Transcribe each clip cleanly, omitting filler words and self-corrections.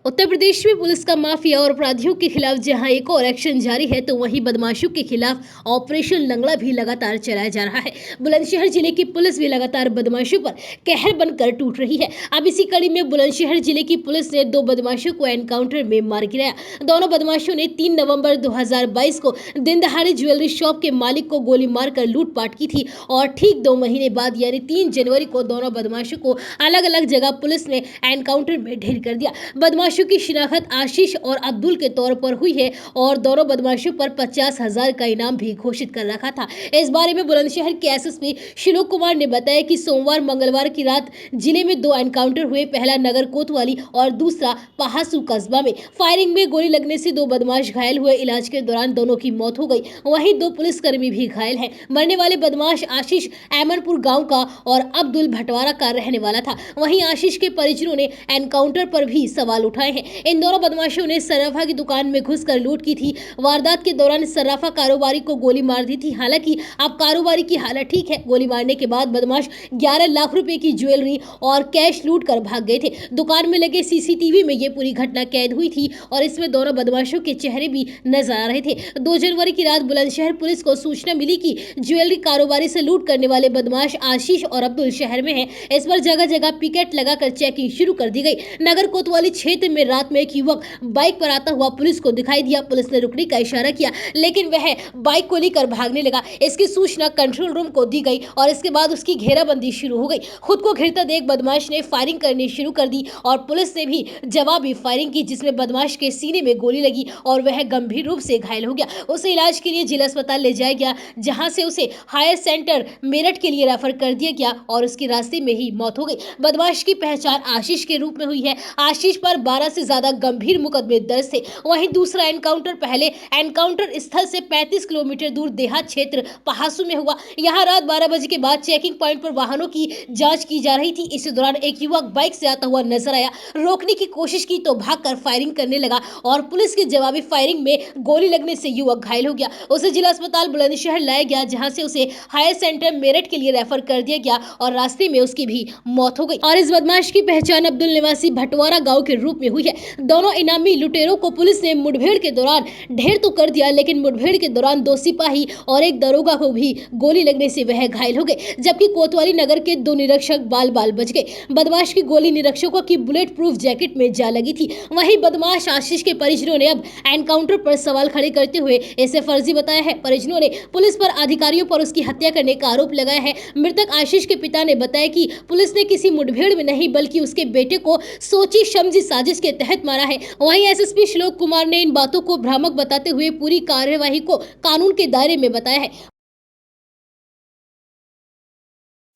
उत्तर प्रदेश में पुलिस का माफिया और अपराधियों के खिलाफ जहां एक और एक्शन जारी है, तो वहीं बदमाशों के खिलाफ ऑपरेशन लंगड़ा भी लगातार चलाया जा रहा है। बुलंदशहर जिले की पुलिस भी लगातार बदमाशों पर कहर बनकर टूट रही है। अब इसी कड़ी में बुलंदशहर जिले की पुलिस ने 2 बदमाशों को एनकाउंटर में मार गिराया। दोनों बदमाशों ने 3 नवंबर 2022 को दिन दहाड़े ज्वेलरी शॉप के मालिक को गोली मारकर लूटपाट की थी और ठीक 2 महीने बाद यानी 3 जनवरी को दोनों बदमाशों को अलग अलग जगह पुलिस ने एनकाउंटर में ढेर कर दिया। बदमाशों की शिनाख्त आशीष और अब्दुल के तौर पर हुई है और दोनों बदमाशों पर 50,000 का इनाम भी घोषित कर रखा था। इस बारे में बुलंदशहर के एसएसपी श्लोक कुमार ने बताया कि सोमवार मंगलवार की रात जिले में 2 एनकाउंटर हुए। पहला नगर कोतवाली और दूसरा पहासू कस्बा में। फायरिंग में गोली लगने से 2 बदमाश घायल हुए। इलाज के दौरान दोनों की मौत हो गई। वहीं 2 पुलिसकर्मी भी घायल हैं। मरने वाले बदमाश आशीष अहमदपुर गांव का और अब्दुल भटवारा का रहने वाला था। वहीं आशीष के परिजनों ने एनकाउंटर पर भी सवाल उठाए हैं। इन दोनों बदमाशों ने सर्राफा की दुकान में घुसकर लूट की थी। वारदात के दौरान सर्राफा कारोबारी को गोली मार दी थी। हालांकि अब कारोबारी की हालत ठीक है। गोली मारने के बाद बदमाश 11 लाख रुपए की ज्वेलरी और कैश लूट कर भाग गए थे। दुकान में लगे सीसीटीवी में ये पूरी घटना कैद हुई थी और इसमें दोनों बदमाशों के चेहरे भी नजर आ रहे थे। 2 जनवरी की रात बुलंदशहर पुलिस को सूचना मिली कि ज्वेलरी कारोबारी से लूट करने वाले बदमाश आशीष और अब्दुल शहर में हैं। इस पर जगह जगह पिकेट लगाकर चेकिंग शुरू कर दी गई। नगर कोतवाली क्षेत्र में रात में एक युवक बाइक पर आता हुआ पुलिस को दिखाई दिया। पुलिस ने रुकने का इशारा किया, लेकिन वह बाइक को लेकर भागने लगा। इसकी सूचना कंट्रोल रूम को दी गई और इसके बाद उसकी घेराबंदी शुरू हो गई। खुद को घिरता देख बदमाश ने फायरिंग करनी शुरू कर दी और पुलिस ने भी जवाबी फायरिंग की, जिसमें बदमाश के सीने में गोली लगी और वह गंभीर रूप से घायल हो गया। उसे इलाज के लिए जिला अस्पताल ले जाया गया, जहां से उसे हायर सेंटर मेरठ के लिए रेफर कर दिया गया और उसकी रास्ते में ही मौत हो गई। बदमाश की पहचान आशीष के रूप में हुई है। आशीष पर 12 से ज्यादा गंभीर मुकदमे दर्ज थे। वहीं दूसरा एनकाउंटर पहले एनकाउंटर स्थल से 35 किलोमीटर दूर देहात क्षेत्र पहासू में हुआ। यहां रात 12 बजे के बाद चेकिंग पॉइंट पर वाहनों की जांच की जा रही थी। इसी दौरान एक युवक बाइक से आता हुआ नजर आया। रोकने की कोशिश की तो भागकर फायरिंग करने लगा और पुलिस की जवाबी फायरिंग में गोली लगने से युवक घायल हो गया। उसे जिला अस्पताल बुलंदशहर लाया गया, जहां से उसे हायर सेंटर मेरठ के लिए रेफर कर दिया गया और रास्ते में उसकी भी मौत हो गई। और इस बदमाश की पहचान अब्दुल निवासी भटवारा गांव के रूप में हुई है। दोनों इनामी लुटेरों को पुलिस ने मुठभेड़ के दौरान ढेर तो कर दिया, लेकिन मुठभेड़ के दौरान 2 सिपाही और एक दरोगा को भी गोली लगने से वह घायल हो गए, जबकि कोतवाली नगर के 2 निरीक्षक बाल बाल बच गए। बदमाश की गोली निरीक्षकों की बुलेट प्रूफ जैकेट में जा लगी थी। वहीं बदमाश आशीष के परिजनों ने अब एनकाउंटर पर सवाल खड़े करते हुए इसे फर्जी बताया है। परिजनों ने पुलिस पर अधिकारियों पर उसकी हत्या करने का आरोप लगाया है। मृतक आशीष के पिता ने बताया कि पुलिस ने किसी मुठभेड़ में नहीं, बल्कि उसके बेटे को सोची समझी साजिश के तहत मारा है। वहीं एसएसपी श्लोक कुमार ने इन बातों को भ्रामक बताते हुए पूरी कार्यवाही को कानून के दायरे में बताया है।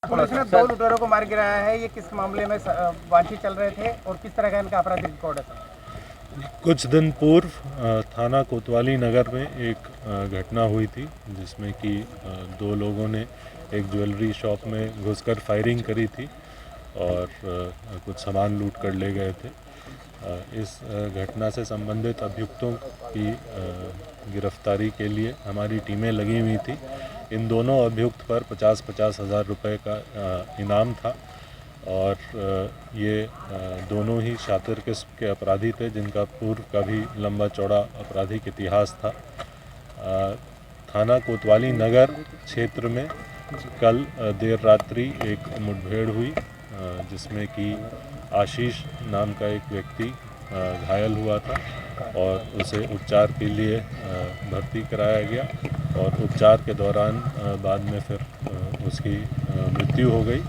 पुलिस ने 2 लुटेरों को मार गिराया है। ये किस मामले में वांछित चल रहे थे और किस तरह का इनका आपराधिक रिकॉर्ड है? कुछ दिन पूर्व थाना कोतवाली नगर में एक घटना हुई थी, जिसमें कि 2 लोगों ने एक ज्वेलरी शॉप में घुसकर फायरिंग करी थी और कुछ सामान लूट कर ले गए थे। इस घटना से संबंधित अभियुक्तों की गिरफ्तारी के लिए हमारी टीमें लगी हुई थी। इन दोनों अभियुक्त पर 50-50 हज़ार रुपये का इनाम था और ये दोनों ही शातिर किस्म के अपराधी थे, जिनका पूर्व का भी लंबा चौड़ा आपराधिक इतिहास था। थाना कोतवाली नगर क्षेत्र में कल देर रात्रि एक मुठभेड़ हुई, जिसमें कि आशीष नाम का एक व्यक्ति घायल हुआ था और उसे उपचार के लिए भर्ती कराया गया और उपचार के दौरान बाद में फिर उसकी मृत्यु हो गई।